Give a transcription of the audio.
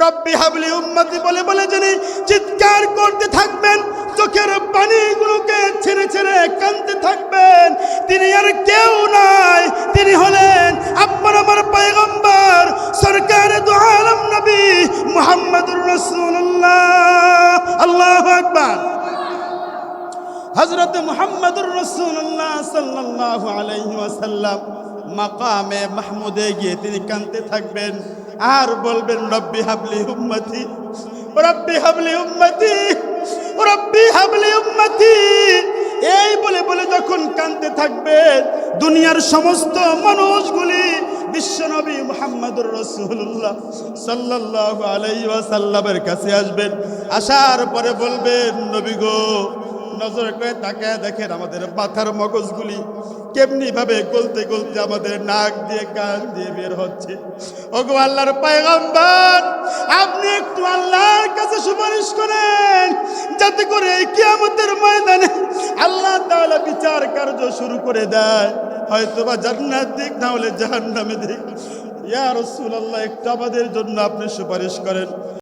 রব্বি হাবলি উম্মতি বলে বলে যিনি চিৎকার করতে থাকবেন, চোখের পানিগুলোকে ছেড়ে ছেড়ে কাঁদতে থাকবেন, তিনি আর কেউ নাই, তিনি হলেন আপনার আমার পয়গম্বর সরকারে দু আলম নবী মুহাম্মদুর রাসূলুল্লাহ। আল্লাহু আকবার। হযরত মুহাম্মদুর রাসূলুল্লাহ সাল্লাল্লাহু আলাইহি ওয়াসাল্লাম মাকামে মাহমুদে গিয়ে তিনি কাঁদতে থাকবেন আর বলবেন রব্বি হাবলি উম্মতি, রব্বি হাবলি উম্মতি, রব্বি হাবলি উম্মতি। এই বলে বলে যখন কাঁদতে থাকবেন, দুনিয়ার সমস্ত মানুষগুলি বিশ্বনবী মুহাম্মদুর রাসূলুল্লাহ সাল্লাল্লাহু আলাইহি ওয়াসাল্লামের কাছে আসবেন। আসার পরে বলবেন, নবী গো, নজর করে তাকায় দেখেন আমাদের মাথার মগজগুলি কেমনি ভাবে গলতে গলতে আমাদের নাক দিয়ে কান দিয়ে বের হচ্ছে। ওগো আল্লাহর পয়গম্বর, আপনি একটু আল্লাহর কাছে সুপারিশ করেন যাতে করে এই কিয়ামতের ময়দানে আল্লাহ তাআলা বিচার কার্য শুরু করে দেয়, হয়তোবা জান্নাত দিক না হলে জাহান্নামে দিক। ইয়া রাসূলুল্লাহ, একটু আমাদের জন্য আপনি সুপারিশ করেন।